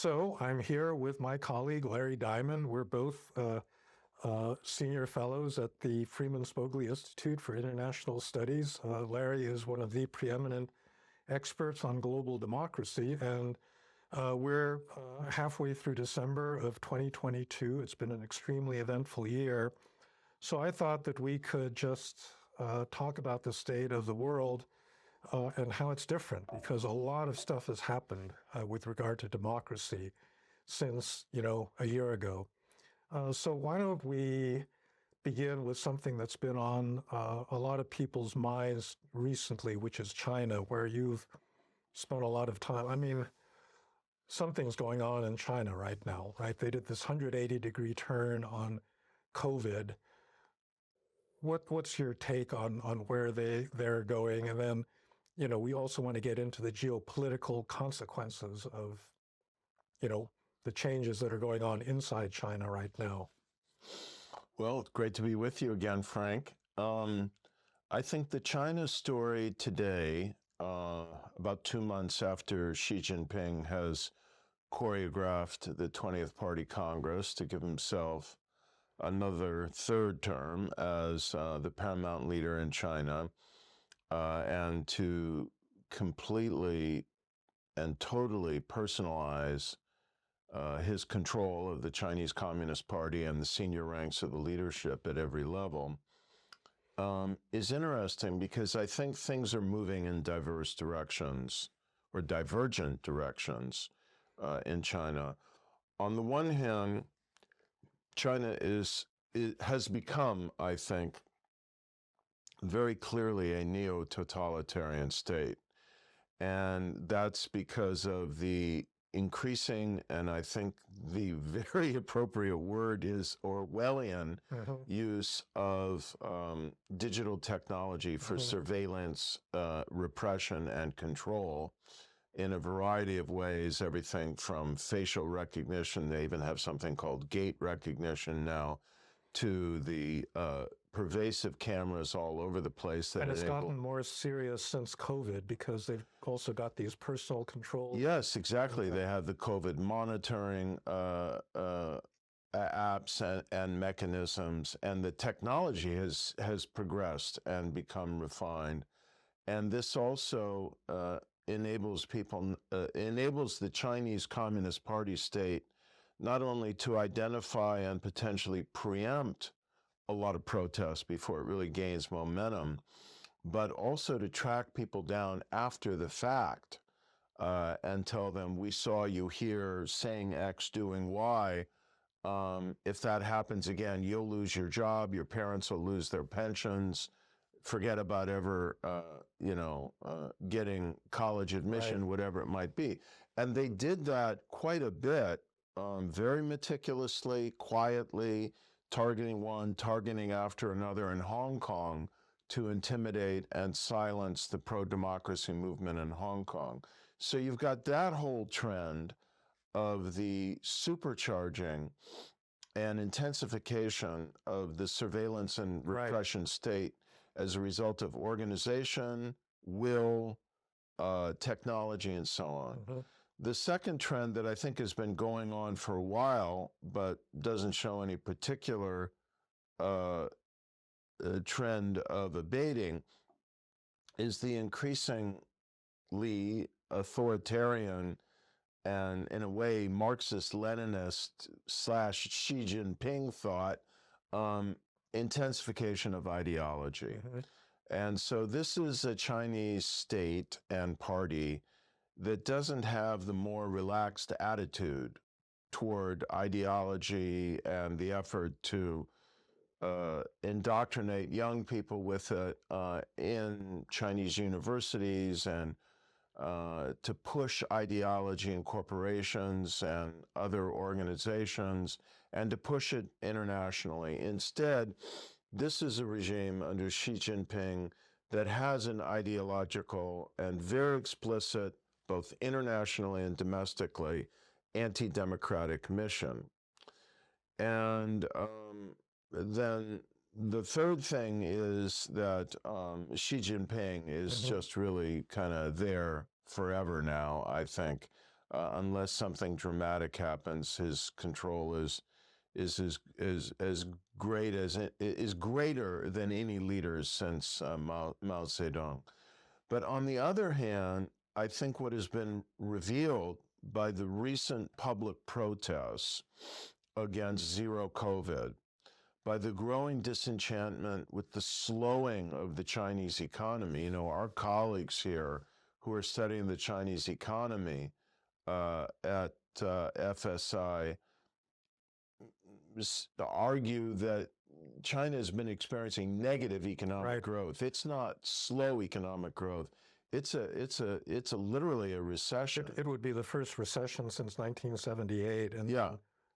So I'm here with my colleague, Larry Diamond. We're both senior fellows at the Freeman Spogli Institute for International Studies. Larry is one of the preeminent experts on global democracy, and we're halfway through December of 2022. It's been an extremely eventful year. So I thought that we could just talk about the state of the world and how it's different, because a lot of stuff has happened with regard to democracy since, a year ago. So why don't we begin with something that's been on a lot of people's minds recently, which is China, where you've spent a lot of time. I mean, something's going on in China right now, right? They did this 180-degree turn on COVID. What's your take on where they're going? And then, we also want to get into the geopolitical consequences of, the changes that are going on inside China right now. Well, it's great to be with you again, Frank. I think the China story today, about 2 months after Xi Jinping has choreographed the 20th Party Congress to give himself another third term as the paramount leader in China, and to completely and totally personalize his control of the Chinese Communist Party and the senior ranks of the leadership at every level, is interesting, because I think things are moving in diverse directions, or divergent directions, in China. On the one hand, China has become, I think, very clearly a neo-totalitarian state. And that's because of the increasing, and I think the very appropriate word is Orwellian, use of digital technology for surveillance, repression, and control in a variety of ways, everything from facial recognition, they even have something called gait recognition now, to the pervasive cameras all over the place. That and it's gotten more serious since COVID, because they've also got these personal control. Yes, exactly. They have the COVID monitoring apps and mechanisms, and the technology has progressed and become refined. And this also enables the Chinese Communist Party state not only to identify and potentially preempt a lot of protests before it really gains momentum, but also to track people down after the fact and tell them, we saw you here saying X, doing Y. If that happens again, you'll lose your job, your parents will lose their pensions, forget about ever, getting college admission, right, whatever it might be. And they did that quite a bit, very meticulously, quietly, targeting one, targeting after another in Hong Kong to intimidate and silence the pro-democracy movement in Hong Kong. So you've got that whole trend of the supercharging and intensification of the surveillance and repression, right, state as a result of organization, will, technology, and so on. The second trend that I think has been going on for a while, but doesn't show any particular trend of abating, is the increasingly authoritarian and, in a way, Marxist-Leninist / Xi Jinping thought, intensification of ideology. And so this is a Chinese state and party that doesn't have the more relaxed attitude toward ideology and the effort to indoctrinate young people with it in Chinese universities, and to push ideology in corporations and other organizations, and to push it internationally. Instead, this is a regime under Xi Jinping that has an ideological and very explicit, both internationally and domestically, anti-democratic mission. And then the third thing is that Xi Jinping is just really kind of there forever now, I think. unless something dramatic happens. His control is as great as it is greater than any leaders since Mao Zedong. But on the other hand, I think what has been revealed by the recent public protests against zero COVID, by the growing disenchantment with the slowing of the Chinese economy. Our colleagues here who are studying the Chinese economy at FSI argue that China has been experiencing negative economic growth. It's not slow economic growth. It's literally a recession. It would be the first recession since 1978, and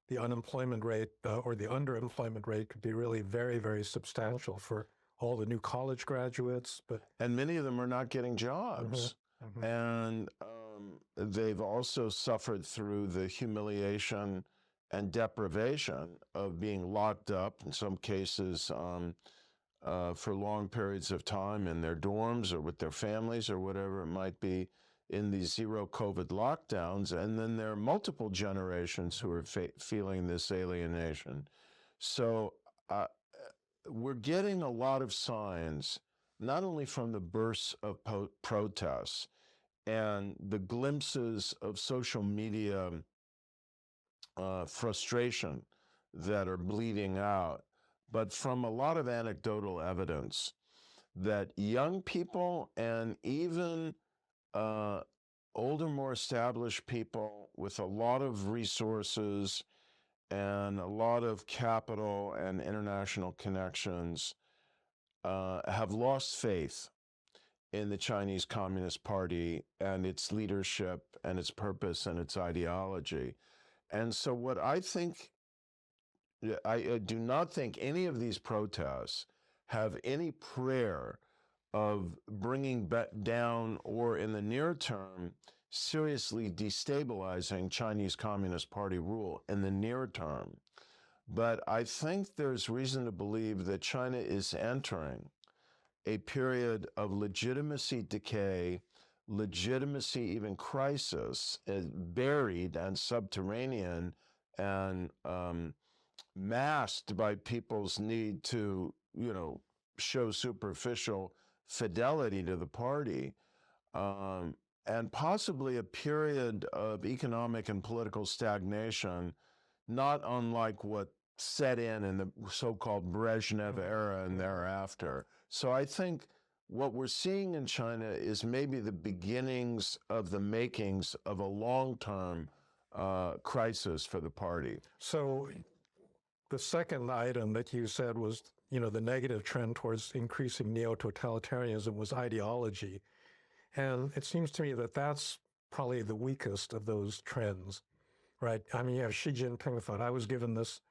the unemployment rate or the underemployment rate could be really very, very substantial for all the new college graduates. And many of them are not getting jobs. And they've also suffered through the humiliation and deprivation of being locked up, in some cases for long periods of time in their dorms or with their families or whatever it might be, in these zero COVID lockdowns. And then there are multiple generations who are feeling this alienation. So we're getting a lot of signs, not only from the bursts of protests and the glimpses of social media frustration that are bleeding out, but from a lot of anecdotal evidence that young people and even older, more established people with a lot of resources and a lot of capital and international connections have lost faith in the Chinese Communist Party and its leadership and its purpose and its ideology. And so what I think, I do not think any of these protests have any prayer of bringing down or in the near term seriously destabilizing Chinese Communist Party rule in the near term. But I think there's reason to believe that China is entering a period of legitimacy decay, legitimacy even crisis, buried and subterranean and masked by people's need to, show superficial fidelity to the party, and possibly a period of economic and political stagnation, not unlike what set in the so-called Brezhnev era and thereafter. So I think what we're seeing in China is maybe the beginnings of the makings of a long-term crisis for the party. So the second item that you said was, the negative trend towards increasing neo-totalitarianism was ideology. And it seems to me that that's probably the weakest of those trends, right? I mean, you have Xi Jinping thought. I was given this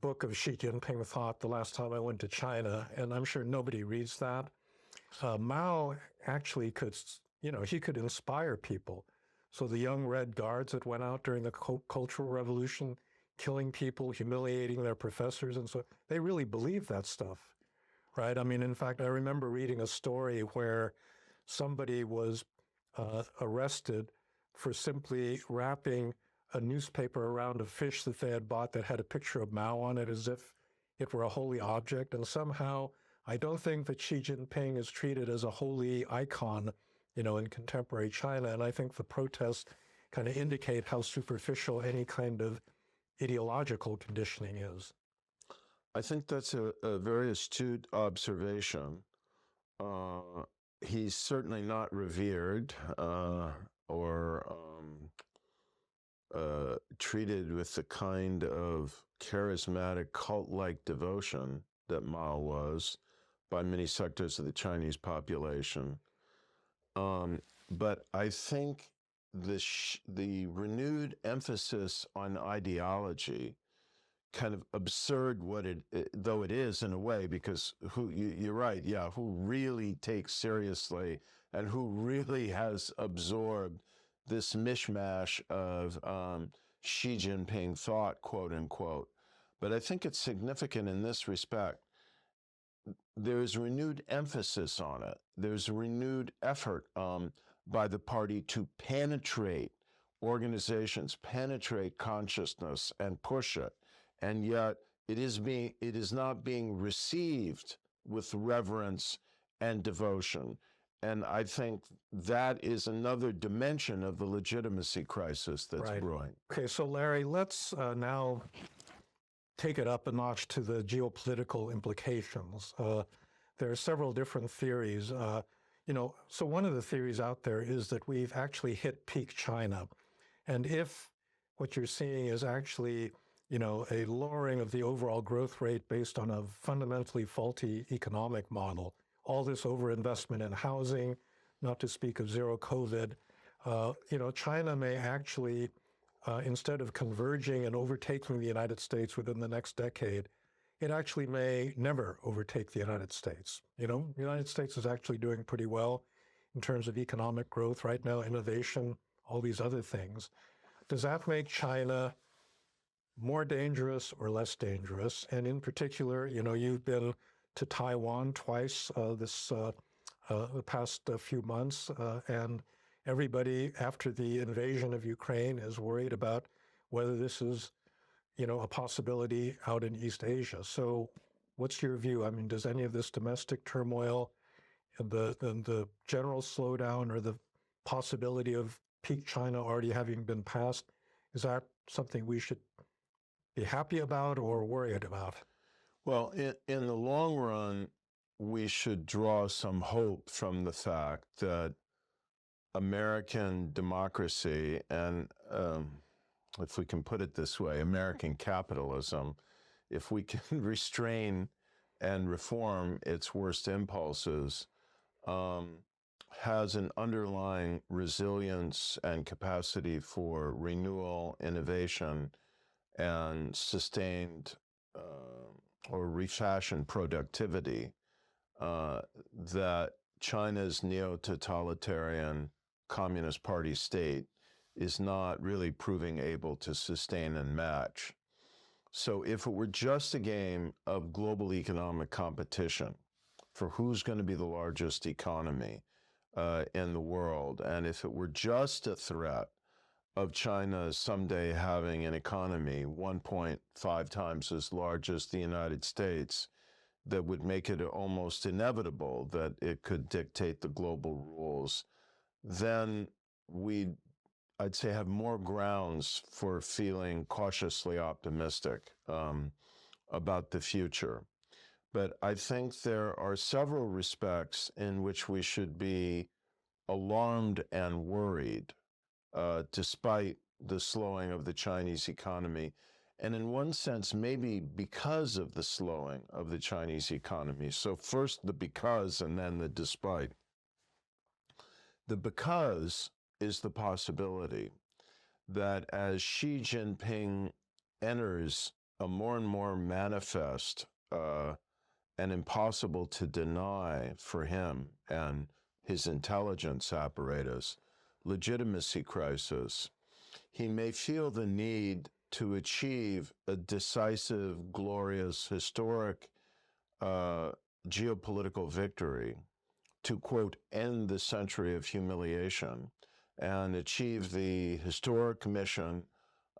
book of Xi Jinping thought the last time I went to China, and I'm sure nobody reads that. Mao actually could, he could inspire people. So the young Red Guards that went out during the Cultural Revolution, killing people, humiliating their professors, and so they really believed that stuff, right? I mean, in fact, I remember reading a story where somebody was arrested for simply wrapping a newspaper around a fish that they had bought that had a picture of Mao on it as if it were a holy object. And somehow, I don't think that Xi Jinping is treated as a holy icon, in contemporary China. And I think the protests kind of indicate how superficial any kind of ideological conditioning is. I think that's a very astute observation. He's certainly not revered or treated with the kind of charismatic cult-like devotion that Mao was by many sectors of the Chinese population. But I think the renewed emphasis on ideology, kind of absurd though it is in a way, because you're right, who really takes seriously and who really has absorbed this mishmash of Xi Jinping thought, quote unquote. But I think it's significant in this respect. There's renewed emphasis on it. There's a renewed effort by the party to penetrate organizations penetrate consciousness and push it, and yet it is not being received with reverence and devotion. And I think that is another dimension of the legitimacy crisis that's Right. brewing. Okay, so Larry, let's now take it up a notch to the geopolitical implications. There are several different theories. So one of the theories out there is that we've actually hit peak China. And if what you're seeing is actually, a lowering of the overall growth rate based on a fundamentally faulty economic model, all this overinvestment in housing, not to speak of zero COVID, China may actually, instead of converging and overtaking the United States within the next decade, it actually may never overtake the United States. The United States is actually doing pretty well in terms of economic growth right now, innovation, all these other things. Does that make China more dangerous or less dangerous? And in particular, you've been to Taiwan twice the past few months, and everybody after the invasion of Ukraine is worried about whether this is, a possibility out in East Asia. So what's your view? I mean, does any of this domestic turmoil and the general slowdown or the possibility of peak China already having been passed, is that something we should be happy about or worried about? Well, in the long run, we should draw some hope from the fact that American democracy and, if we can put it this way, American capitalism, if we can restrain and reform its worst impulses, has an underlying resilience and capacity for renewal, innovation, and sustained or refashioned productivity that China's neo-totalitarian Communist Party state is not really proving able to sustain and match. So if it were just a game of global economic competition for who's going to be the largest economy in the world, and if it were just a threat of China someday having an economy 1.5 times as large as the United States, that would make it almost inevitable that it could dictate the global rules, then we'd, I'd say, have more grounds for feeling cautiously optimistic about the future. But I think there are several respects in which we should be alarmed and worried, despite the slowing of the Chinese economy. And in one sense, maybe because of the slowing of the Chinese economy. So first the because and then the despite. The because is the possibility that as Xi Jinping enters a more and more manifest and impossible to deny for him and his intelligence apparatus legitimacy crisis, he may feel the need to achieve a decisive, glorious, historic geopolitical victory to, quote, end the century of humiliation and achieve the historic mission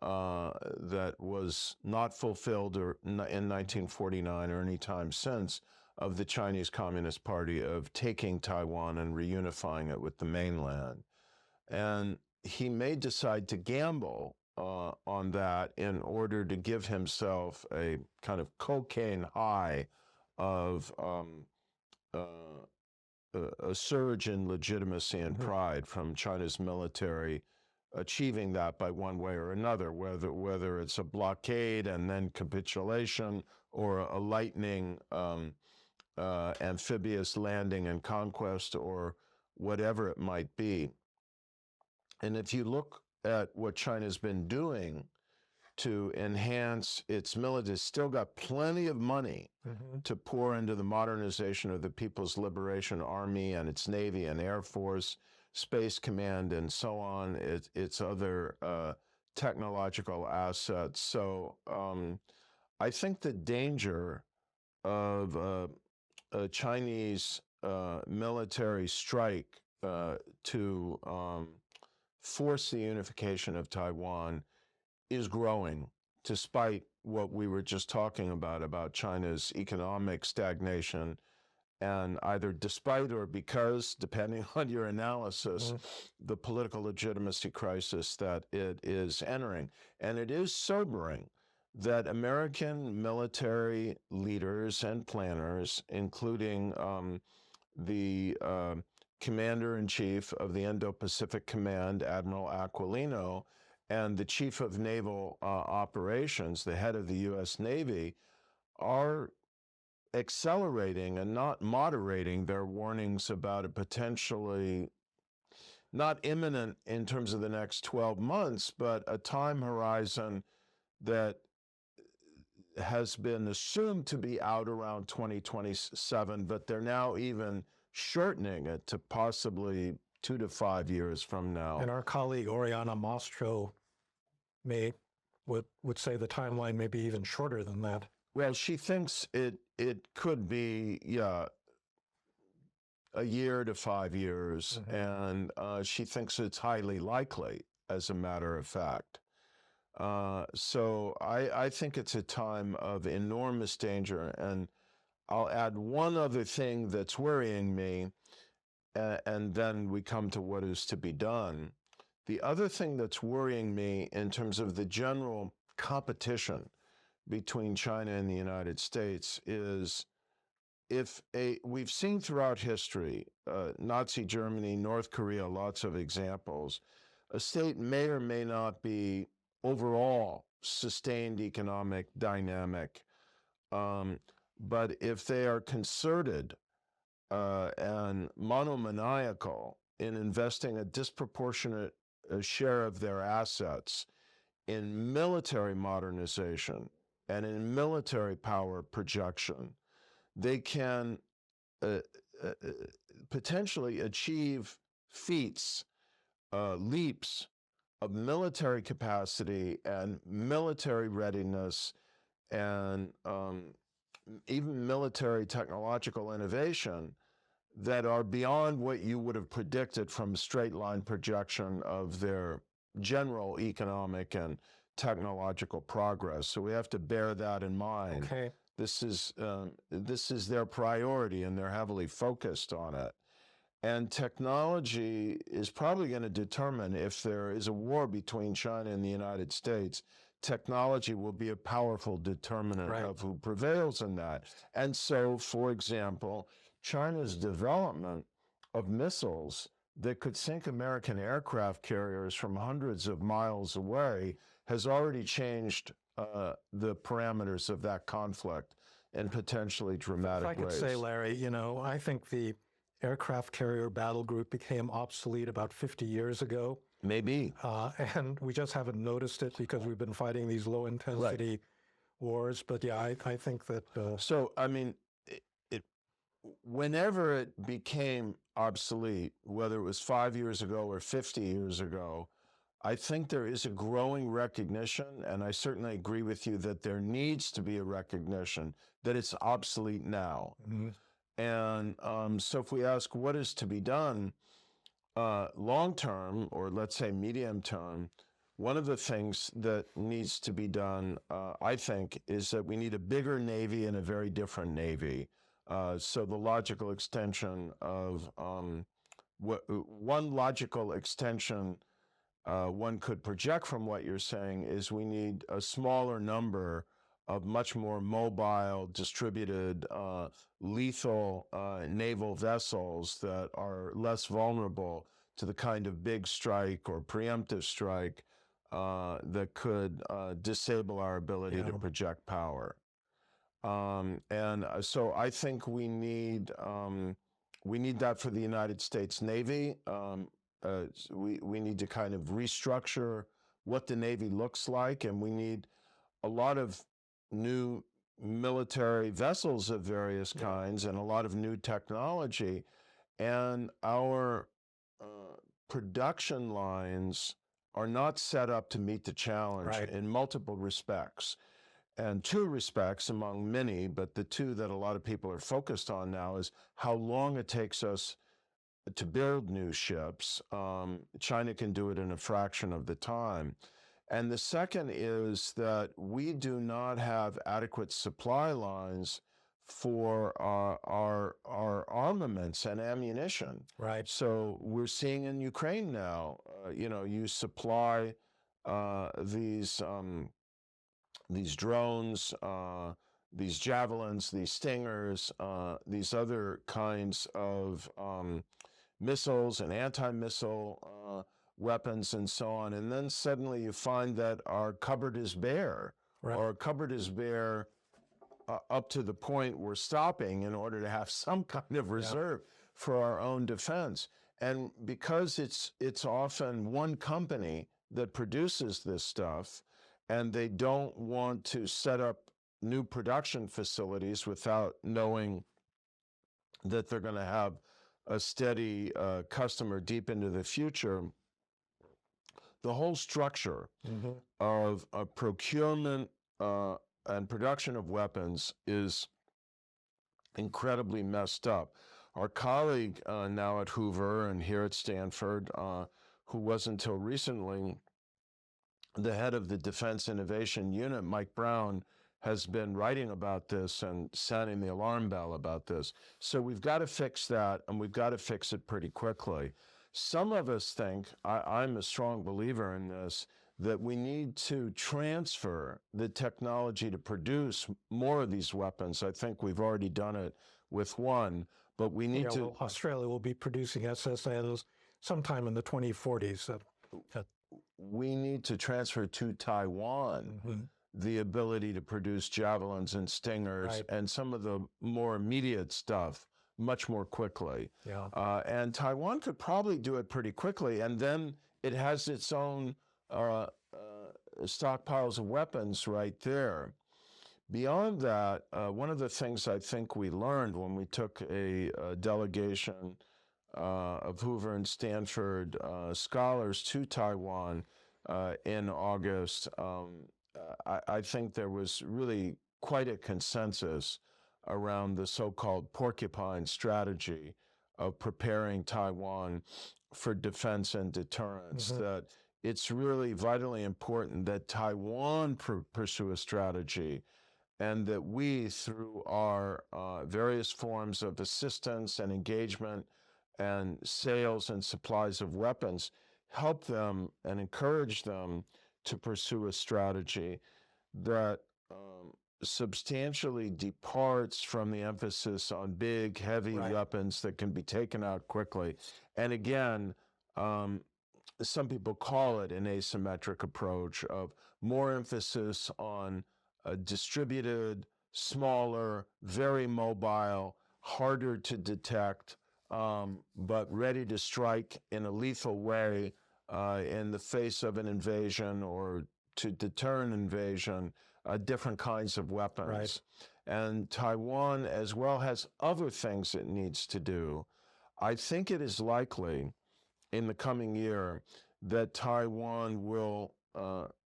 that was not fulfilled in 1949 or any time since of the Chinese Communist Party of taking Taiwan and reunifying it with the mainland. And he may decide to gamble on that in order to give himself a kind of cocaine high of a surge in legitimacy and pride from China's military, achieving that by one way or another, whether it's a blockade and then capitulation or a lightning amphibious landing and conquest or whatever it might be. And if you look at what China's been doing to enhance its military, it's still got plenty of money to pour into the modernization of the People's Liberation Army and its Navy and Air Force, Space Command, and so on, its other technological assets. So I think the danger of a Chinese military strike to force the unification of Taiwan is growing, despite what we were just talking about China's economic stagnation, and either despite or because, depending on your analysis, the political legitimacy crisis that it is entering. And it is sobering that American military leaders and planners, including the commander-in-chief of the Indo-Pacific Command, Admiral Aquilino, and the chief of naval operations, the head of the U.S. Navy, are accelerating and not moderating their warnings about a potentially not imminent in terms of the next 12 months, but a time horizon that has been assumed to be out around 2027, but they're now even shortening it to possibly 2 to 5 years from now. And our colleague Oriana Mastro would say the timeline may be even shorter than that. Well, she thinks it could be, a year to 5 years, and she thinks it's highly likely, as a matter of fact. So I think it's a time of enormous danger, and I'll add one other thing that's worrying me, and then we come to what is to be done. The other thing that's worrying me in terms of the general competition between China and the United States is we've seen throughout history, Nazi Germany, North Korea, lots of examples, a state may or may not be overall sustained economic dynamic, but if they are concerted and monomaniacal in investing a disproportionate share of their assets in military modernization and in military power projection, they can potentially achieve feats, leaps of military capacity and military readiness and even military technological innovation that are beyond what you would have predicted from a straight line projection of their general economic and technological progress. So we have to bear that in mind. Okay. This is their priority, and they're heavily focused on it. And technology is probably going to determine if there is a war between China and the United States. Technology will be a powerful determinant of who prevails in that. And so, for example, China's development of missiles that could sink American aircraft carriers from hundreds of miles away has already changed the parameters of that conflict in potentially dramatic ways. If I could say, Larry, I think the aircraft carrier battle group became obsolete about 50 years ago. Maybe. And we just haven't noticed it because we've been fighting these low-intensity wars. But yeah, I think that... So, I mean, whenever it became obsolete, whether it was 5 years ago or 50 years ago, I think there is a growing recognition, and I certainly agree with you that there needs to be a recognition that it's obsolete now. And so if we ask what is to be done long term, or let's say medium term, one of the things that needs to be done, I think, is that we need a bigger Navy and a very different Navy. So the logical extension of one logical extension one could project from what you're saying is we need a smaller number of much more mobile, distributed, lethal naval vessels that are less vulnerable to the kind of big strike or preemptive strike that could disable our ability to project power. And so I think we need that for the United States Navy. We need to kind of restructure what the Navy looks like, and we need a lot of new military vessels of various kinds and a lot of new technology. And our production lines are not set up to meet the challenge in multiple respects. And two respects among many, but the two that a lot of people are focused on now is how long it takes us to build new ships. China can do it in a fraction of the time. And the second is that we do not have adequate supply lines for our armaments and ammunition. Right. So we're seeing in Ukraine now, you supply these drones, these javelins, these stingers, these other kinds of missiles and anti-missile weapons and so on. And then suddenly you find that our cupboard is bare. Right. Our cupboard is bare up to the point we're stopping in order to have some kind of reserve for our own defense. And because it's often one company that produces this stuff, and they don't want to set up new production facilities without knowing that they're going to have a steady customer deep into the future, the whole structure of procurement and production of weapons is incredibly messed up. Our colleague now at Hoover and here at Stanford, who was until recently the head of the Defense Innovation Unit, Mike Brown, has been writing about this and sounding the alarm bell about this. So we've got to fix that, and we've got to fix it pretty quickly. Some of us think, I'm a strong believer in this, that we need to transfer the technology to produce more of these weapons. I think we've already done it with one, but we need to... Well, Australia will be producing SSNs sometime in the 2040s. We need to transfer to Taiwan the ability to produce javelins and stingers and some of the more immediate stuff much more quickly. And Taiwan could probably do it pretty quickly, and then it has its own stockpiles of weapons right there. Beyond that, one of the things I think we learned when we took a delegation of Hoover and Stanford scholars to Taiwan in August, I think there was really quite a consensus around the so-called porcupine strategy of preparing Taiwan for defense and deterrence, that it's really vitally important that Taiwan pursue a strategy, and that we, through our various forms of assistance and engagement and sales and supplies of weapons, help them and encourage them to pursue a strategy that substantially departs from the emphasis on big, heavy weapons that can be taken out quickly. And again, some people call it an asymmetric approach of more emphasis on a distributed, smaller, very mobile, harder to detect, but ready to strike in a lethal way in the face of an invasion or to deter an invasion, different kinds of weapons. And Taiwan as well has other things it needs to do. I think it is likely in the coming year that Taiwan will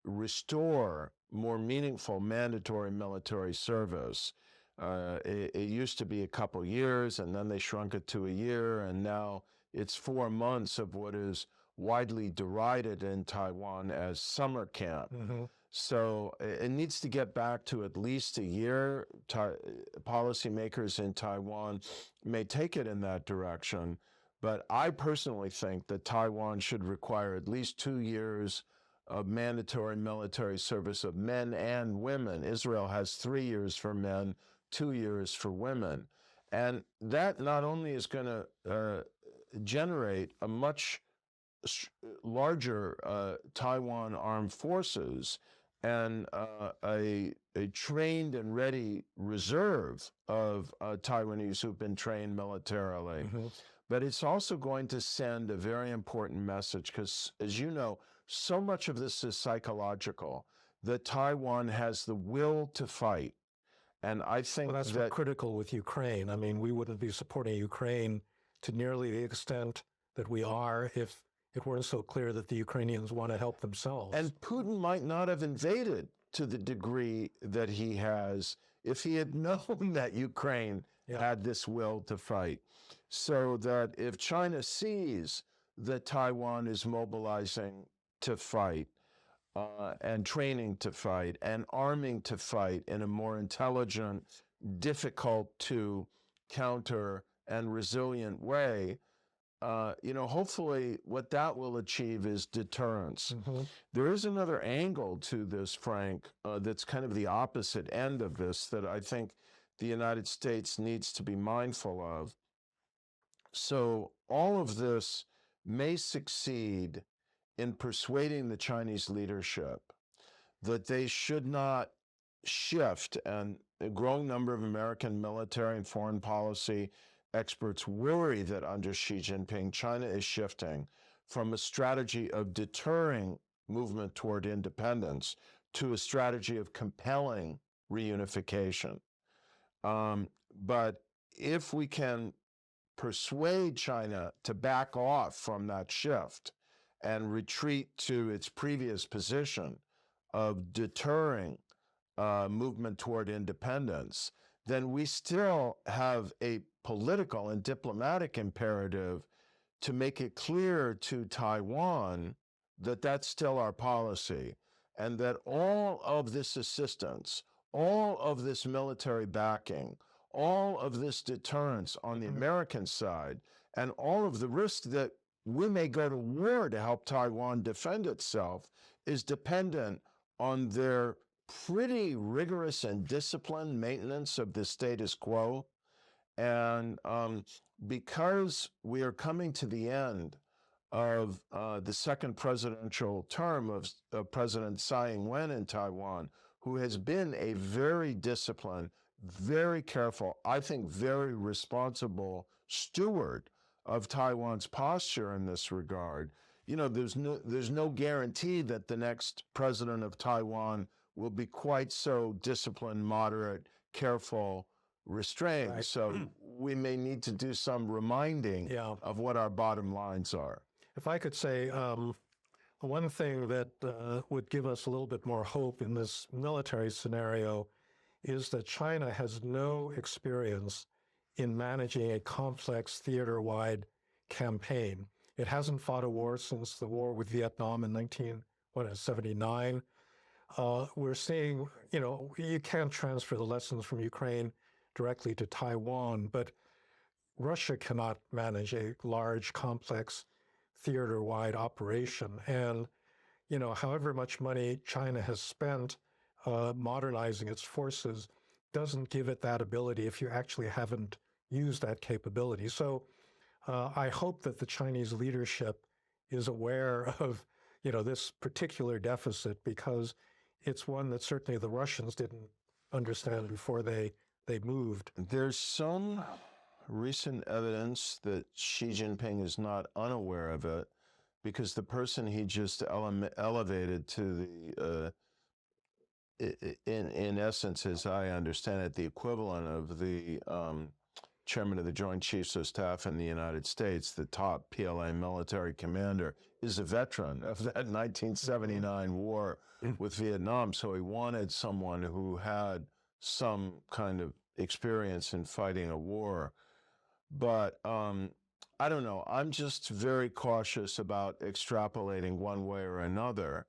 restore more meaningful mandatory military service. It used to be a couple years, and then they shrunk it to a year, and now it's 4 months of what is widely derided in Taiwan as summer camp. So it needs to get back to at least a year. Policymakers in Taiwan may take it in that direction, but I personally think that Taiwan should require at least 2 years of mandatory military service of men and women. Israel has 3 years for men, 2 years for women. And that not only is going to generate a much larger Taiwan armed forces and a trained and ready reserve of Taiwanese who've been trained militarily. But it's also going to send a very important message because, as you know, so much of this is psychological, that Taiwan has the will to fight. And I think that's that critical with Ukraine. I mean, we wouldn't be supporting Ukraine to nearly the extent that we are if it weren't so clear that the Ukrainians want to help themselves. And Putin might not have invaded to the degree that he has if he had known that Ukraine had this will to fight. So that if China sees that Taiwan is mobilizing to fight, and training to fight and arming to fight in a more intelligent, difficult to counter and resilient way, hopefully what that will achieve is deterrence. There is another angle to this, Frank, that's kind of the opposite end of this that I think the United States needs to be mindful of. So all of this may succeed in persuading the Chinese leadership that they should not shift, and a growing number of American military and foreign policy experts worry that under Xi Jinping, China is shifting from a strategy of deterring movement toward independence to a strategy of compelling reunification. But if we can persuade China to back off from that shift and retreat to its previous position of deterring movement toward independence, then we still have a political and diplomatic imperative to make it clear to Taiwan that that's still our policy, and that all of this assistance, all of this military backing, all of this deterrence on the American side, and all of the risk that we may go to war to help Taiwan defend itself is dependent on their pretty rigorous and disciplined maintenance of the status quo. And because we are coming to the end of the second presidential term of President Tsai Ing-wen in Taiwan, who has been a very disciplined, very careful, I think very responsible steward of Taiwan's posture in this regard, there's no guarantee that the next president of Taiwan will be quite so disciplined, moderate, careful, restrained. Right. So we may need to do some reminding of what our bottom lines are. If I could say one thing that would give us a little bit more hope in this military scenario is that China has no experience in managing a complex theater-wide campaign. It hasn't fought a war since the war with Vietnam in 1979. We're seeing, you can't transfer the lessons from Ukraine directly to Taiwan, but Russia cannot manage a large, complex, theater-wide operation. And, however much money China has spent modernizing its forces doesn't give it that ability if you actually haven't used that capability. So I hope that the Chinese leadership is aware of, this particular deficit, because it's one that certainly the Russians didn't understand before they moved. There's some recent evidence that Xi Jinping is not unaware of it, because the person he just elevated to the, in essence, as I understand it, the equivalent of the chairman of the Joint Chiefs of Staff in the United States, the top PLA military commander, is a veteran of that 1979 war with Vietnam. So he wanted someone who had some kind of experience in fighting a war. But I don't know. I'm just very cautious about extrapolating one way or another.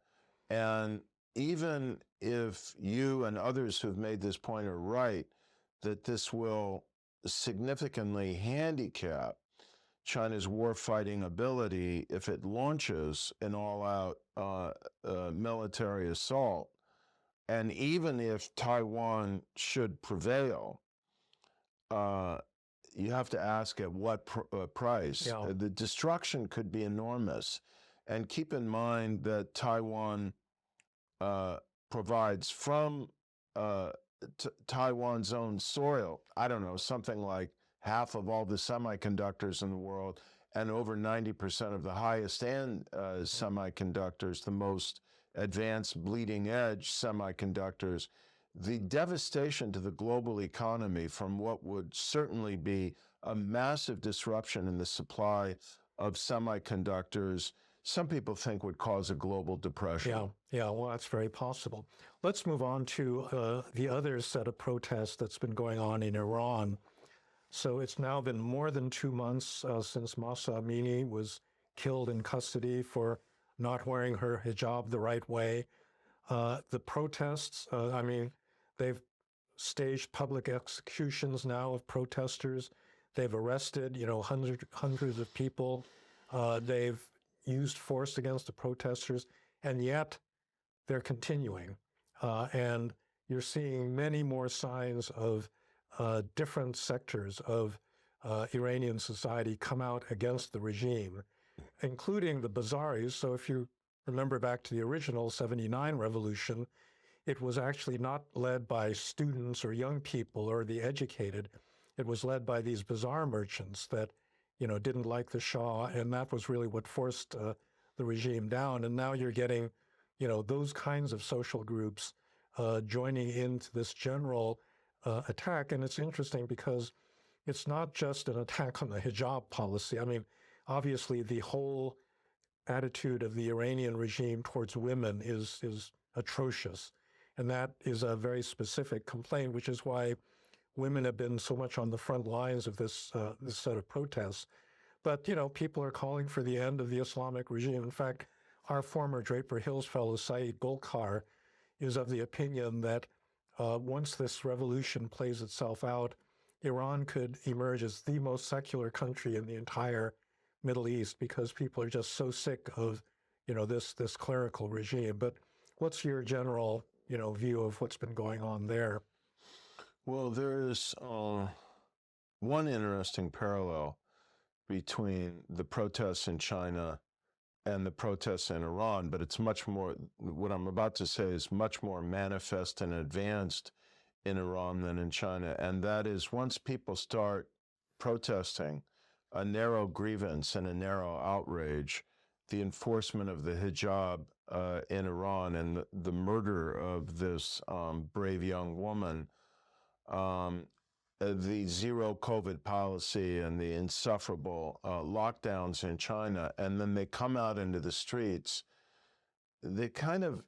And even if you and others who've made this point are right, that this will significantly handicap China's warfighting ability if it launches an all-out military assault, and even if Taiwan should prevail, you have to ask at what price. The destruction could be enormous. And keep in mind that Taiwan provides from Taiwan's own soil, I don't know, something like half of all the semiconductors in the world, and over 90% of the highest end semiconductors, the most advanced bleeding edge semiconductors. The devastation to the global economy from what would certainly be a massive disruption in the supply of semiconductors, some people think would cause a global depression. Yeah, well, that's very possible. Let's move on to the other set of protests that's been going on in Iran. So it's now been more than 2 months since Mahsa Amini was killed in custody for not wearing her hijab the right way. The protests, I mean, they've staged public executions now of protesters. They've arrested, hundreds of people. They've used force against the protesters, and yet they're continuing. And you're seeing many more signs of different sectors of Iranian society come out against the regime, including the Bazaris. So if you remember back to the original 79 revolution, it was actually not led by students or young people or the educated. It was led by these bazaar merchants that, didn't like the Shah, and that was really what forced the regime down. And now you're getting, those kinds of social groups joining into this general attack. And it's interesting because it's not just an attack on the hijab policy. I mean, obviously, the whole attitude of the Iranian regime towards women is atrocious. And that is a very specific complaint, which is why women have been so much on the front lines of this set of protests. But, people are calling for the end of the Islamic regime. In fact, our former Draper Hills fellow, Saeed Golkar, is of the opinion that once this revolution plays itself out, Iran could emerge as the most secular country in the entire Middle East because people are just so sick of, this clerical regime. But what's your general, view of what's been going on there? Well, there is one interesting parallel between the protests in China and the protests in Iran, but it's much more, what I'm about to say is much more manifest and advanced in Iran than in China. And that is once people start protesting a narrow grievance and a narrow outrage, the enforcement of the hijab in Iran and the murder of this brave young woman, the zero COVID policy and the insufferable lockdowns in China, and then they come out into the streets, they kind of,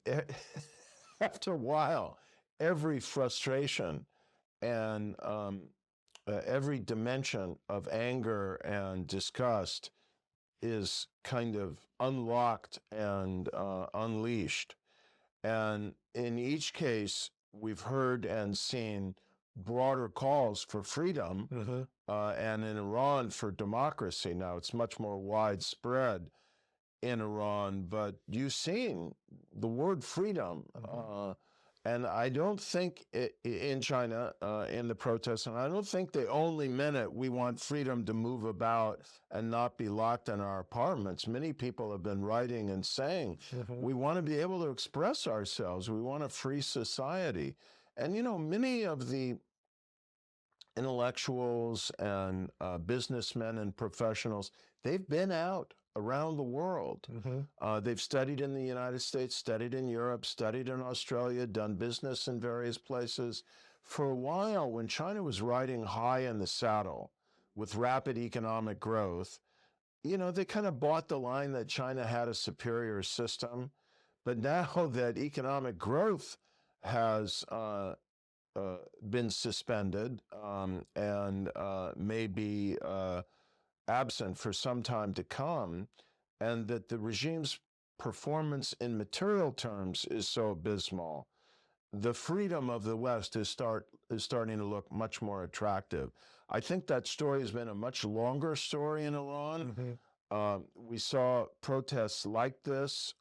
after a while, every frustration and every dimension of anger and disgust is kind of unlocked and unleashed. And in each case, we've heard and seen broader calls for freedom, and in Iran for democracy. Now, it's much more widespread in Iran, but you've seen the word freedom. And I don't think in China, in the protests, and I don't think they only meant it, we want freedom to move about and not be locked in our apartments. Many people have been writing and saying, we want to be able to express ourselves. We want a free society. And, many of the intellectuals and businessmen and professionals, they've been out around the world. They've studied in the United States, studied in Europe, studied in Australia, done business in various places. For a while, when China was riding high in the saddle with rapid economic growth, they kind of bought the line that China had a superior system. But now that economic growth has been suspended and may be absent for some time to come, and that the regime's performance in material terms is so abysmal, the freedom of the West is starting to look much more attractive. I think that story has been a much longer story in Iran. We saw protests like this,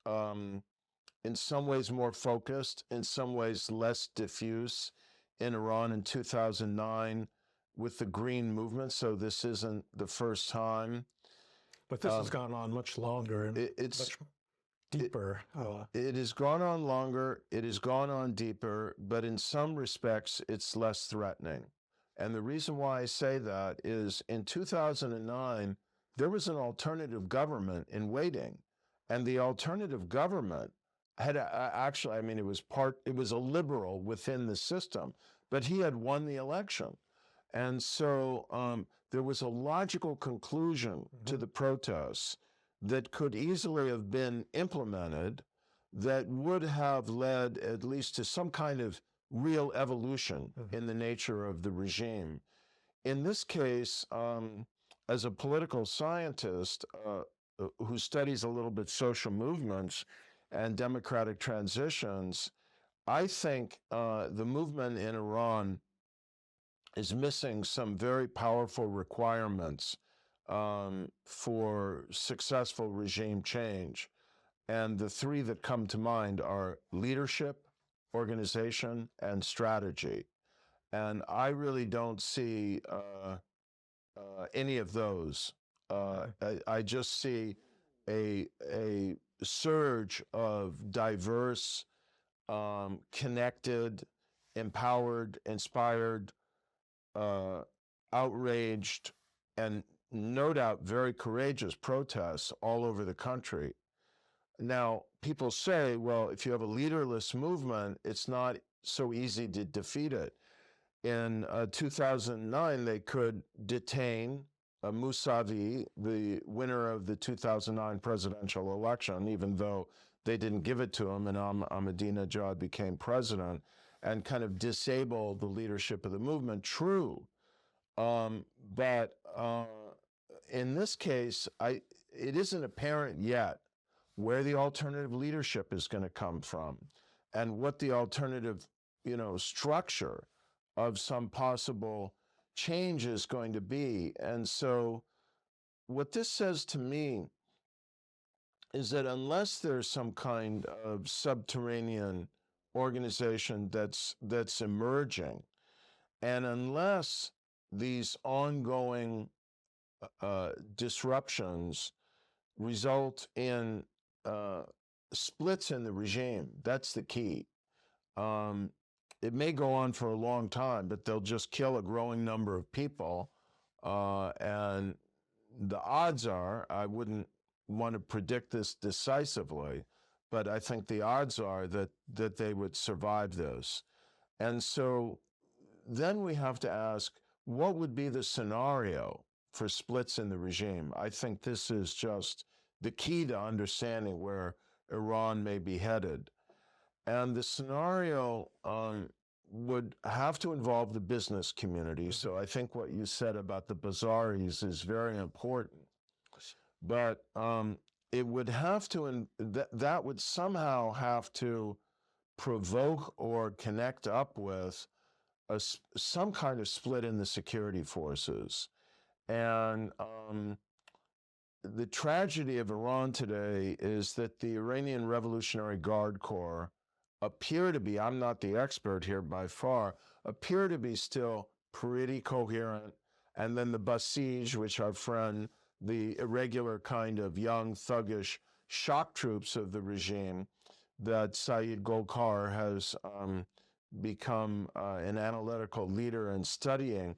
in some ways more focused, in some ways less diffuse in Iran in 2009 with the Green Movement, so this isn't the first time. But this has gone on much longer and it's much deeper. It has gone on longer, it has gone on deeper, but in some respects, it's less threatening. And the reason why I say that is in 2009, there was an alternative government in waiting. And the alternative government had actually, it was a liberal within the system, but he had won the election. And so there was a logical conclusion to the protests that could easily have been implemented that would have led at least to some kind of real evolution in the nature of the regime. in this case, as a political scientist who studies a little bit social movements and democratic transitions, I think the movement in Iran is missing some very powerful requirements for successful regime change. And the three that come to mind are leadership, organization, and strategy. And I really don't see any of those. I just see a surge of diverse, connected, empowered, inspired, uh, outraged, and no doubt very courageous protests all over the country. Now, people say, well, if you have a leaderless movement, it's not so easy to defeat it. In 2009, they could detain Mousavi, the winner of the 2009 presidential election, even though they didn't give it to him and Ahmadinejad became president, and kind of disable the leadership of the movement. True. But in this case, it isn't apparent yet where the alternative leadership is going to come from and what the alternative, structure of some possible change is going to be. And so what this says to me is that unless there's some kind of subterranean organization that's emerging, and unless these ongoing disruptions result in splits in the regime, that's the key. It may go on for a long time, but they'll just kill a growing number of people. And the odds are, I wouldn't want to predict this decisively, but I think the odds are that they would survive this. And so then we have to ask, what would be the scenario for splits in the regime? I think this is just the key to understanding where Iran may be headed. And the scenario would have to involve the business community. So I think what you said about the bazaris is very important. But it would have to, that would somehow have to provoke or connect up with some kind of split in the security forces. And the tragedy of Iran today is that the Iranian Revolutionary Guard Corps appear to be, I'm not the expert here by far, appear to be still pretty coherent. And then the Basij, which our friend, the irregular kind of young, thuggish shock troops of the regime that Saeed Golkar has become an analytical leader in studying,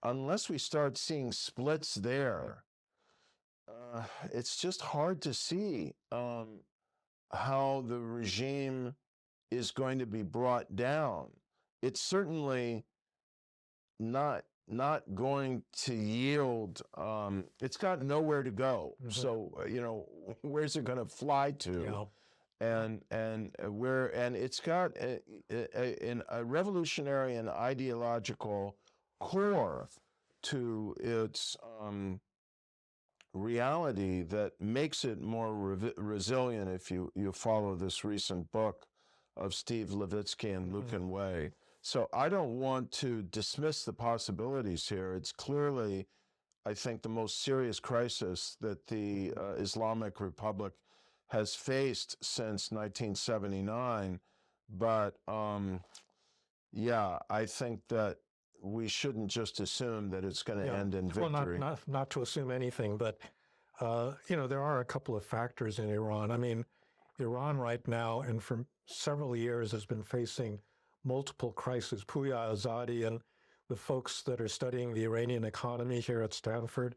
unless we start seeing splits there, it's just hard to see how the regime is going to be brought down. It's certainly not going to yield. It's got nowhere to go. Mm-hmm. So where's it going to fly to? Yeah. And it's got a revolutionary and ideological core to its reality that makes it more resilient. If you follow this recent book of Steve Levitsky and Lucan Way. So I don't want to dismiss the possibilities here. It's clearly, I think, the most serious crisis that the Islamic Republic has faced since 1979. But I think that we shouldn't just assume that it's going to end in victory. Well, not to assume anything, but there are a couple of factors in Iran. I mean, Iran right now, and for several years, has been facing multiple crises. Pooya Azadi and the folks that are studying the Iranian economy here at Stanford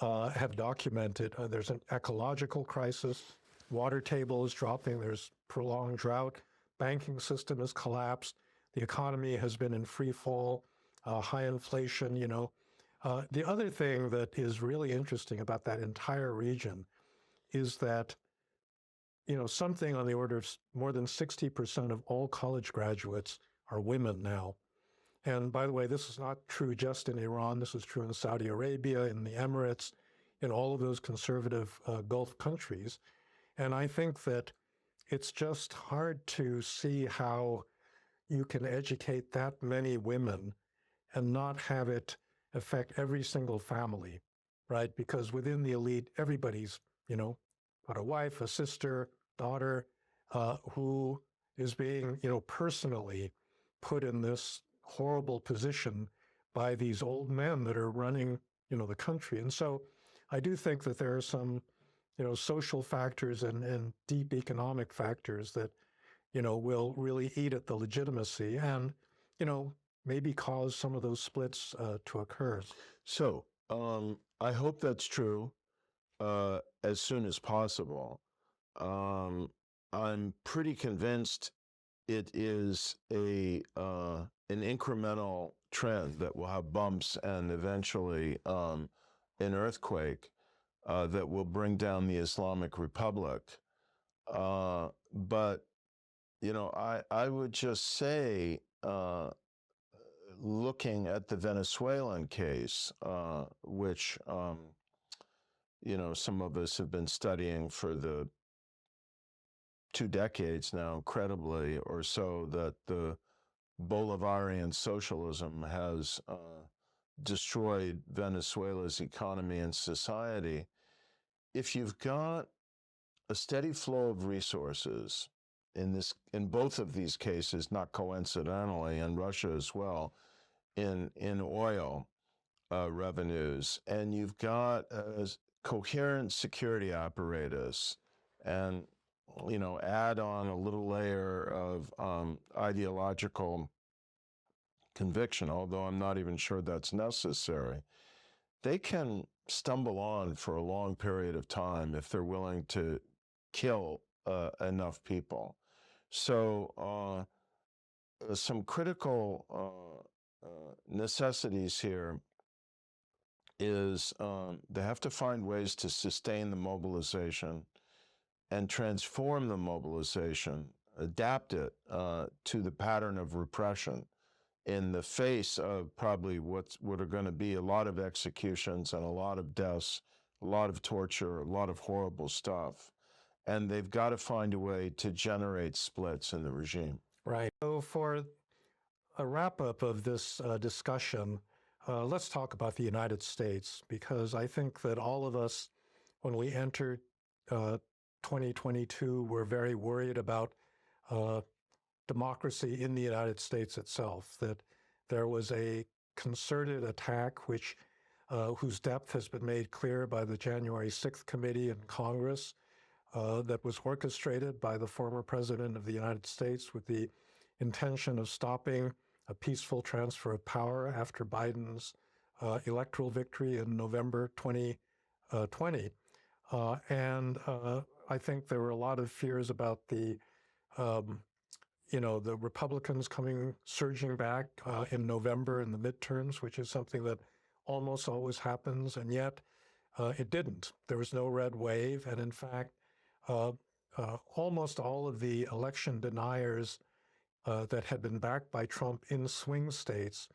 have documented there's an ecological crisis, water table is dropping, there's prolonged drought, banking system has collapsed, the economy has been in free fall, high inflation. The other thing that is really interesting about that entire region is that something on the order of more than 60% of all college graduates are women now. And by the way, this is not true just in Iran. This is true in Saudi Arabia, in the Emirates, in all of those conservative Gulf countries. And I think that it's just hard to see how you can educate that many women and not have it affect every single family, right? Because within the elite, everybody's, got a wife, a sister, daughter, who is being, personally put in this horrible position by these old men that are running, the country. And so I do think that there are some, social factors and deep economic factors that, will really eat at the legitimacy and, maybe cause some of those splits to occur. So I hope that's true as soon as possible. I'm pretty convinced it is an incremental trend that will have bumps and eventually an earthquake that will bring down the Islamic Republic. But I would just say, looking at the Venezuelan case, which some of us have been studying for the 2 decades now, incredibly, or so, that the Bolivarian socialism has destroyed Venezuela's economy and society. If you've got a steady flow of resources in both of these cases, not coincidentally, and Russia as well, in oil revenues, and you've got a coherent security apparatus, and add on a little layer of ideological conviction, although I'm not even sure that's necessary, they can stumble on for a long period of time if they're willing to kill enough people. So some critical necessities here is they have to find ways to sustain the mobilization and transform the mobilization, adapt it to the pattern of repression in the face of probably what are going to be a lot of executions and a lot of deaths, a lot of torture, a lot of horrible stuff. And they've got to find a way to generate splits in the regime. Right. So for a wrap up of this discussion, let's talk about the United States, because I think that all of us, when we entered 2022, were very worried about democracy in the United States itself, that there was a concerted attack whose depth has been made clear by the January 6th committee in Congress, that was orchestrated by the former president of the United States with the intention of stopping a peaceful transfer of power after Biden's electoral victory in November 2020. And I think there were a lot of fears about the Republicans surging back in November in the midterms, which is something that almost always happens, and yet it didn't. There was no red wave, and in fact, almost all of the election deniers that had been backed by Trump in swing states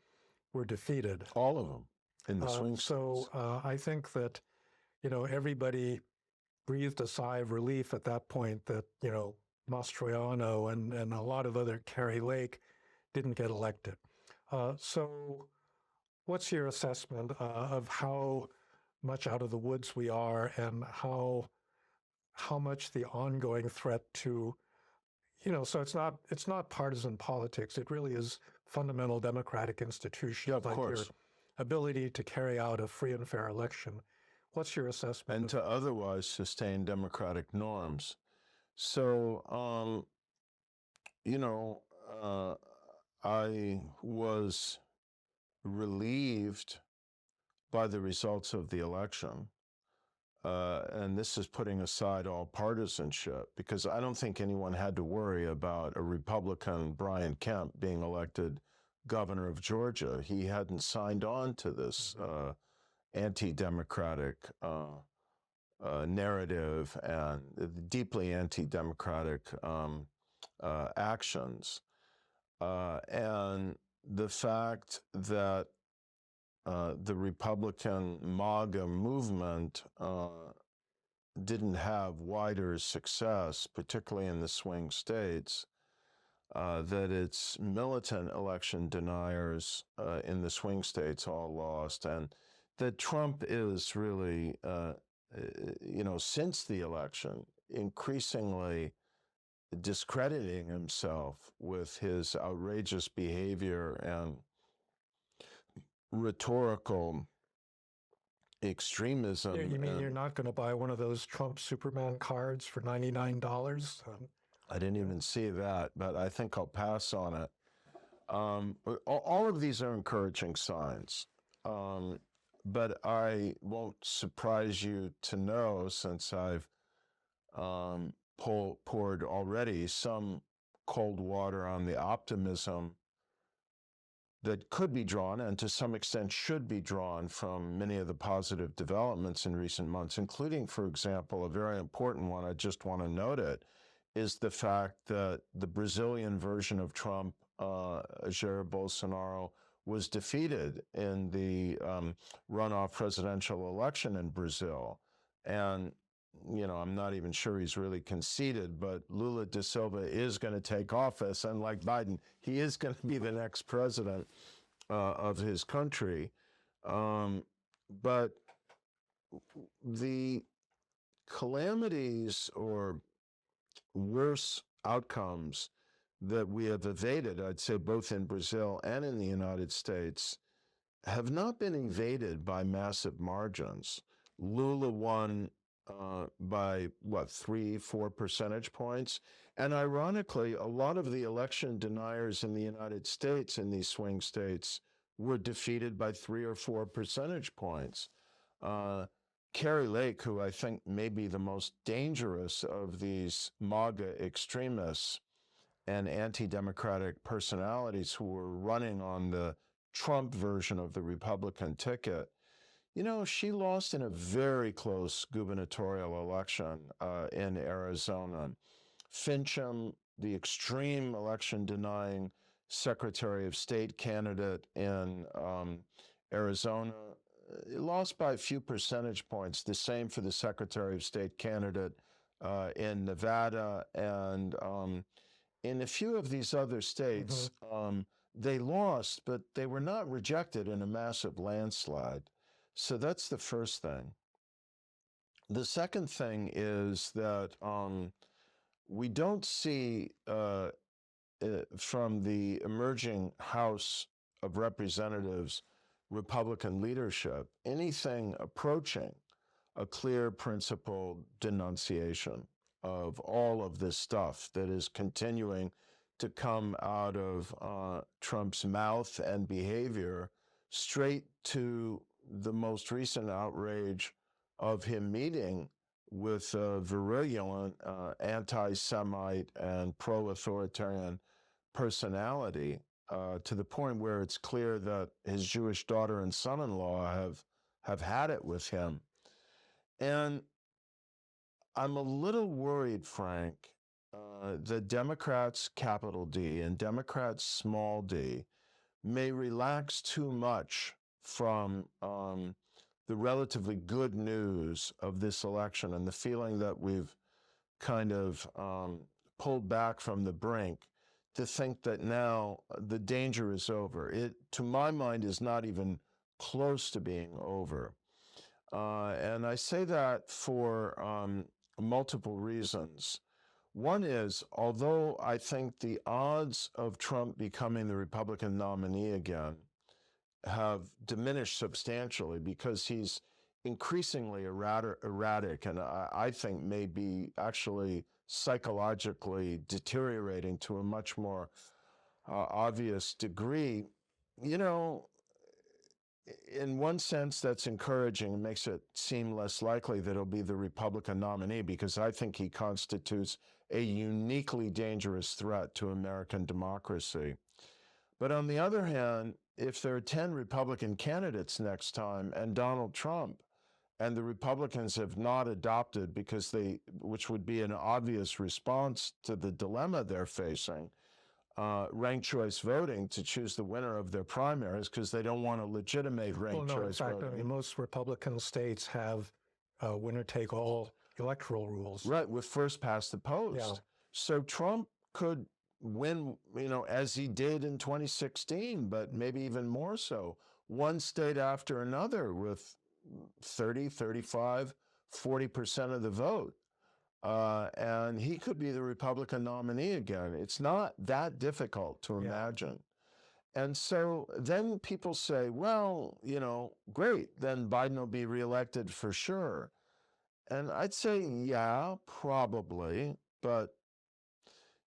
were defeated. All of them in the swing states. So I think that, everybody breathed a sigh of relief at that point that, Mastriano and a lot of other Carrie Lake didn't get elected. So what's your assessment of how much out of the woods we are and how much the ongoing threat to, so it's not partisan politics. It really is fundamental democratic institutions, Yeah, of course. your ability to carry out a free and fair election. What's your assessment? And to otherwise sustain democratic norms. So, I was relieved by the results of the election. And this is putting aside all partisanship, because I don't think anyone had to worry about a Republican, Brian Kemp, being elected governor of Georgia. He hadn't signed on to this anti-democratic narrative and deeply anti-democratic actions. And the fact that the Republican MAGA movement didn't have wider success, particularly in the swing states, that its militant election deniers in the swing states all lost, and that Trump is really, since the election, increasingly discrediting himself with his outrageous behavior and rhetorical extremism. You mean and you're not going to buy one of those Trump Superman cards for $99? I didn't even see that, but I think I'll pass on it. All of these are encouraging signs, but I won't surprise you to know, since I've poured already some cold water on the optimism that could be drawn, and to some extent should be drawn, from many of the positive developments in recent months, including, for example, a very important one, I just want to note it, is the fact that the Brazilian version of Trump, Jair Bolsonaro, was defeated in the runoff presidential election in Brazil. And, I'm not even sure he's really conceded, but Lula da Silva is going to take office. And like Biden, he is going to be the next president of his country. But the calamities or worse outcomes that we have evaded, I'd say both in Brazil and in the United States, have not been evaded by massive margins. Lula won by 3-4 percentage points. And ironically, a lot of the election deniers in the United States in these swing states were defeated by 3 or 4 percentage points. Kari Lake, who I think may be the most dangerous of these MAGA extremists and anti-democratic personalities who were running on the Trump version of the Republican ticket, she lost in a very close gubernatorial election in Arizona. Fincham, the extreme election-denying Secretary of State candidate in Arizona, lost by a few percentage points. The same for the Secretary of State candidate in Nevada, and in a few of these other states, they lost, but they were not rejected in a massive landslide. So that's the first thing. The second thing is that we don't see from the emerging House of Representatives Republican leadership anything approaching a clear principled denunciation of all of this stuff that is continuing to come out of Trump's mouth and behavior, straight to the most recent outrage of him meeting with a virulent anti-Semite and pro-authoritarian personality, to the point where it's clear that his Jewish daughter and son-in-law have had it with him. And I'm a little worried, Frank, that Democrats, capital D, and Democrats, small d, may relax too much from the relatively good news of this election and the feeling that we've kind of pulled back from the brink, to think that now the danger is over. It, to my mind, is not even close to being over. And I say that for multiple reasons. One is, although I think the odds of Trump becoming the Republican nominee again have diminished substantially, because he's increasingly erratic, and I think may be actually psychologically deteriorating to a much more obvious degree. In one sense, that's encouraging. It makes it seem less likely that he'll be the Republican nominee, because I think he constitutes a uniquely dangerous threat to American democracy. But on the other hand, if there are 10 Republican candidates next time and Donald Trump, and the Republicans have not adopted, which would be an obvious response to the dilemma they're facing, ranked choice voting to choose the winner of their primaries because they don't want to legitimate Well, ranked no, in choice fact, I voting. mean, most Republican states have winner-take-all electoral rules. Right, with first past the post. Yeah. So Trump could win, as he did in 2016, but maybe even more so, one state after another with 30, 35, 40% of the vote. And he could be the Republican nominee again. It's not that difficult to Yeah. imagine. And so then people say, well, great, then Biden will be reelected for sure. And I'd say, yeah, probably. But,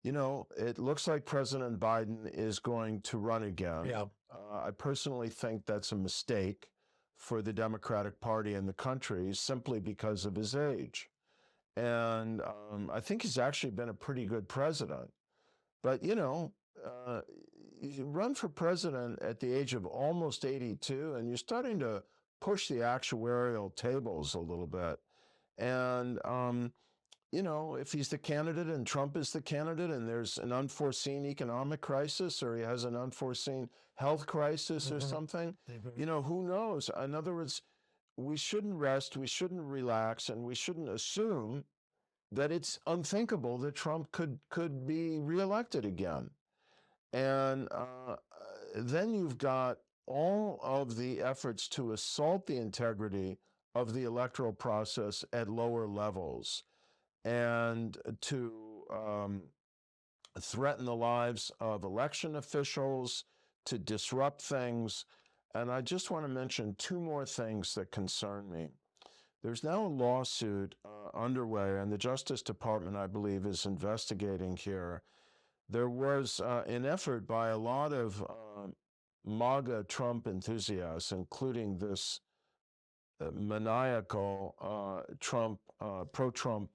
it looks like President Biden is going to run again. Yeah. I personally think that's a mistake for the Democratic Party and the country simply because of his age. And I think he's actually been a pretty good president. But, you run for president at the age of almost 82, and you're starting to push the actuarial tables a little bit. And, if he's the candidate and Trump is the candidate and there's an unforeseen economic crisis or he has an unforeseen health crisis or something, who knows? In other words, we shouldn't rest, we shouldn't relax, and we shouldn't assume that it's unthinkable that Trump could be reelected again. And then you've got all of the efforts to assault the integrity of the electoral process at lower levels and to threaten the lives of election officials, to disrupt things. And I just want to mention two more things that concern me. There's now a lawsuit underway, and the Justice Department, I believe, is investigating here. There was an effort by a lot of MAGA Trump enthusiasts, including this maniacal Trump, pro-Trump,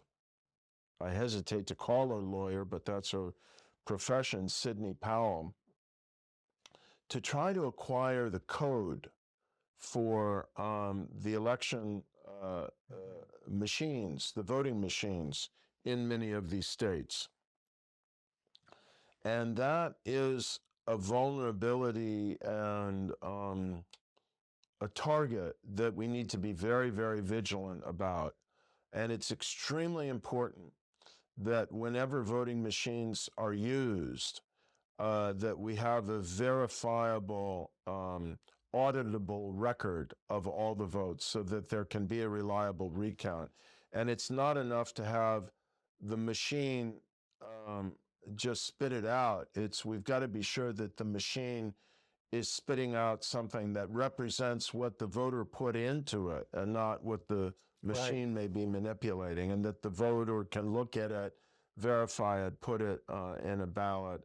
I hesitate to call her lawyer, but that's her profession, Sidney Powell, to try to acquire the code for the election machines, the voting machines in many of these states. And that is a vulnerability and a target that we need to be very, very vigilant about. And it's extremely important that whenever voting machines are used, that we have a verifiable, auditable record of all the votes so that there can be a reliable recount. And it's not enough to have the machine just spit it out. We've got to be sure that the machine is spitting out something that represents what the voter put into it and not what the machine may be manipulating, and that the voter can look at it, verify it, put it in a ballot,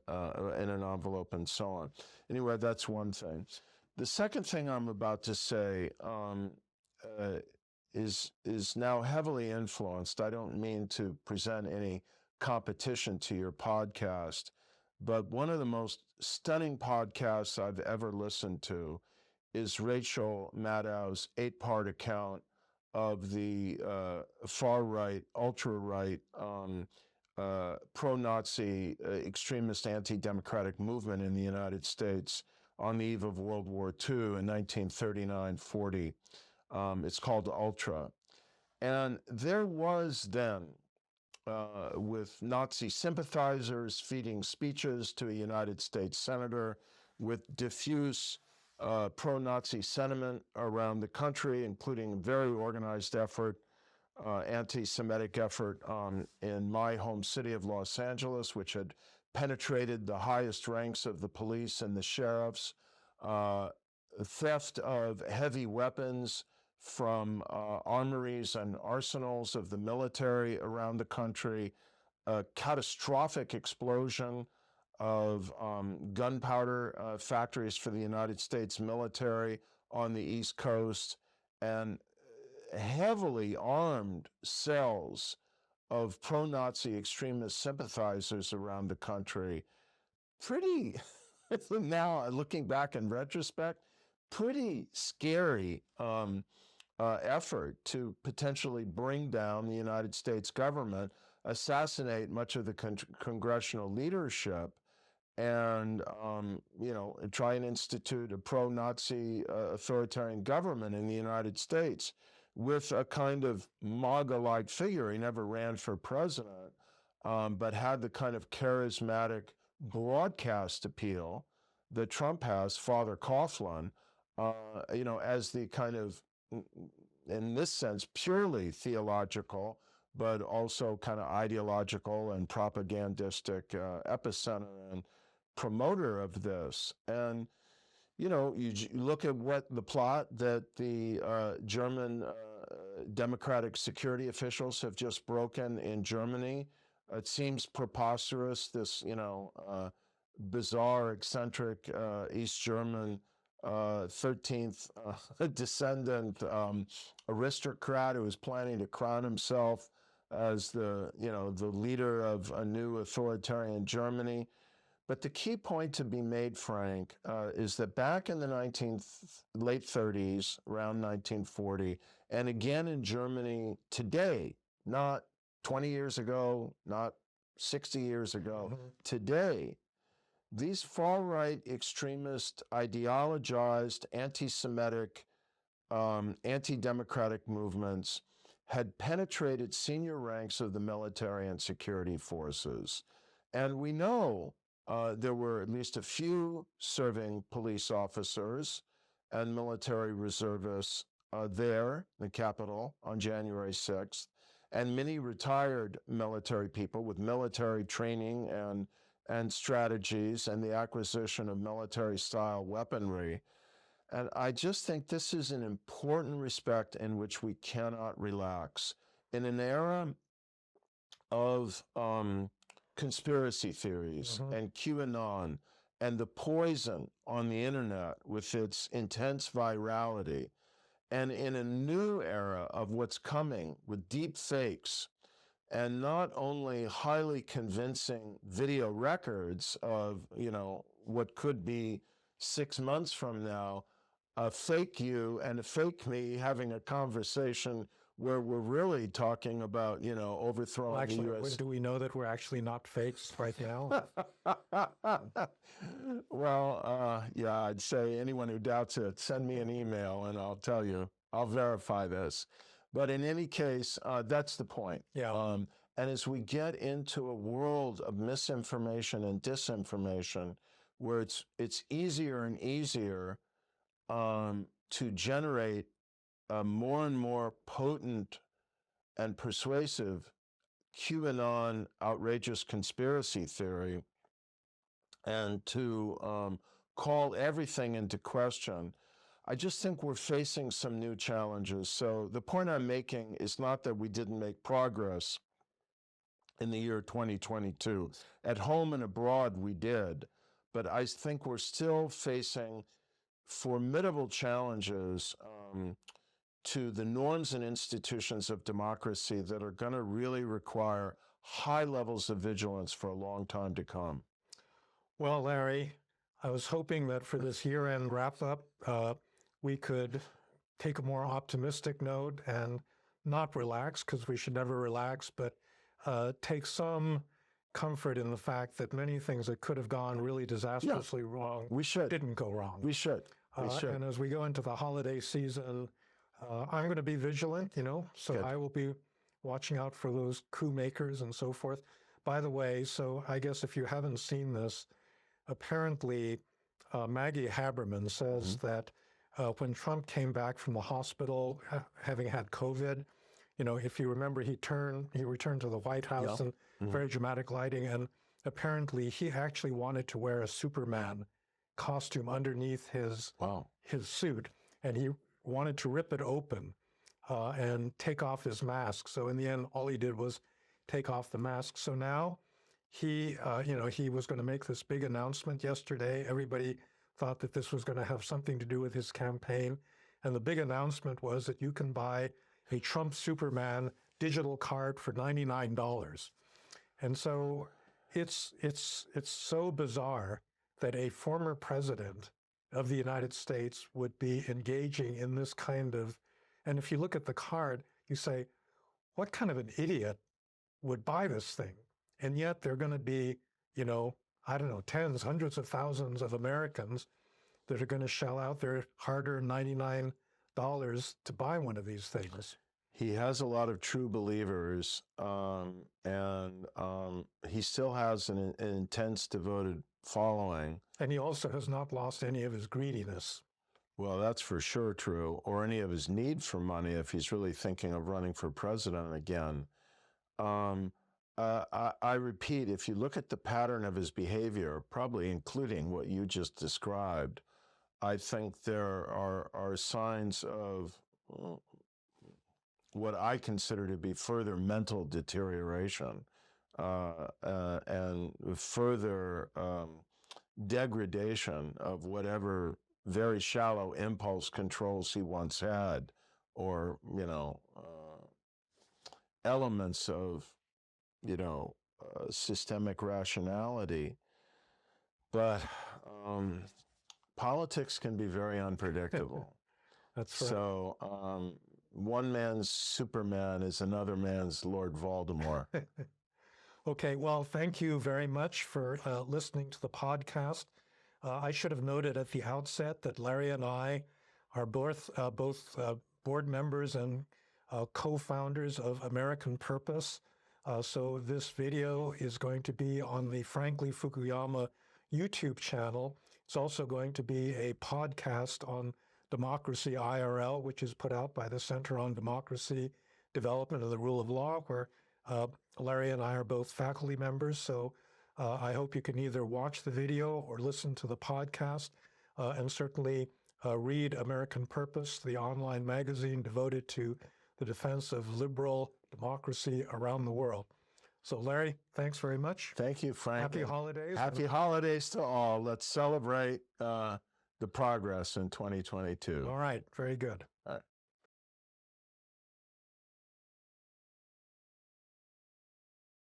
in an envelope, and so on. Anyway, that's one thing. The second thing I'm about to say is now heavily influenced. I don't mean to present any competition to your podcast, but one of the most stunning podcasts I've ever listened to is Rachel Maddow's 8-part account of the far-right, ultra-right, pro-Nazi, extremist, anti-democratic movement in the United States on the eve of World War II in 1939-40. It's called Ultra. And there was then, with Nazi sympathizers feeding speeches to a United States senator, with diffuse pro-Nazi sentiment around the country, including a very organized effort, anti-Semitic effort in my home city of Los Angeles, which had penetrated the highest ranks of the police and the sheriffs, theft of heavy weapons from armories and arsenals of the military around the country, a catastrophic explosion of gunpowder factories for the United States military on the East Coast, and heavily armed cells of pro-Nazi extremist sympathizers around the country. Pretty, now looking back in retrospect, pretty scary effort to potentially bring down the United States government, assassinate much of the congressional leadership, and try and institute a pro-Nazi authoritarian government in the United States with a kind of MAGA-like figure. He never ran for president, but had the kind of charismatic broadcast appeal that Trump has, Father Coughlin, as the kind of, in this sense, purely theological, but also kind of ideological and propagandistic epicenter and promoter of this. And, you look at what the plot that the German democratic security officials have just broken in Germany. It seems preposterous, this, bizarre, eccentric East German 13th descendant aristocrat who is planning to crown himself as the leader of a new authoritarian Germany. But the key point to be made, Frank, is that back in the late 30s, around 1940, and again in Germany today, not 20 years ago, not 60 years ago, today, these far-right extremist, ideologized, anti-Semitic, anti-democratic movements had penetrated senior ranks of the military and security forces. And we know there were at least a few serving police officers and military reservists there, in the Capitol, on January 6th, and many retired military people with military training and strategies and the acquisition of military-style weaponry. And I just think this is an important respect in which we cannot relax. In an era of conspiracy theories and QAnon and the poison on the internet with its intense virality, and in a new era of what's coming with deep fakes and not only highly convincing video records of, what could be 6 months from now, a fake you and a fake me having a conversation where we're really talking about, overthrowing the U.S. Do we know that we're actually not fakes right now? Well, yeah, I'd say anyone who doubts it, send me an email and I'll tell you, I'll verify this. But in any case, that's the point. Yeah. And as we get into a world of misinformation and disinformation, where it's easier and easier to generate a more and more potent and persuasive QAnon outrageous conspiracy theory, and to call everything into question, I just think we're facing some new challenges. So the point I'm making is not that we didn't make progress in the year 2022. At home and abroad, we did. But I think we're still facing formidable challenges to the norms and institutions of democracy that are going to really require high levels of vigilance for a long time to come. Well, Larry, I was hoping that for this year-end wrap-up, we could take a more optimistic note and not relax, because we should never relax, but take some comfort in the fact that many things that could have gone really disastrously wrong didn't go wrong. We should. And as we go into the holiday season, I'm going to be vigilant, so Good. I will be watching out for those coup makers and so forth. By the way, so I guess if you haven't seen this, apparently Maggie Haberman says that when Trump came back from the hospital, having had COVID, if you remember, he returned to the White House in very dramatic lighting, and apparently he actually wanted to wear a Superman costume underneath his suit, and he wanted to rip it open and take off his mask. So in the end, all he did was take off the mask. So now he was going to make this big announcement yesterday. Everybody thought that this was going to have something to do with his campaign. And the big announcement was that you can buy a Trump Superman digital card for $99. And so it's so bizarre that a former president of the United States would be engaging in this kind of, and if you look at the card, you say, what kind of an idiot would buy this thing? And yet they're going to be, I don't know, tens, hundreds of thousands of Americans that are going to shell out their hard-earned $99 to buy one of these things. He has a lot of true believers, and he still has an intense, devoted following. And he also has not lost any of his greediness. Well, that's for sure true, or any of his need for money if he's really thinking of running for president again. I repeat, if you look at the pattern of his behavior, probably including what you just described, I think there are signs of what I consider to be further mental deterioration and further degradation of whatever very shallow impulse controls he once had, or, elements of, systemic rationality. But politics can be very unpredictable. That's right. So one man's Superman is another man's Lord Voldemort. Okay, well, thank you very much for listening to the podcast. I should have noted at the outset that Larry and I are both board members and co-founders of American Purpose. So this video is going to be on the Frankly Fukuyama YouTube channel. It's also going to be a podcast on Democracy IRL, which is put out by the Center on Democracy, Development, and the Rule of Law, where Larry and I are both faculty members. So I hope you can either watch the video or listen to the podcast, and certainly read American Purpose, the online magazine devoted to the defense of liberal democracy around the world. So Larry, thanks very much. Thank you, Frank. Happy holidays. Happy holidays to all. Let's celebrate the progress in 2022. All right, very good. All right.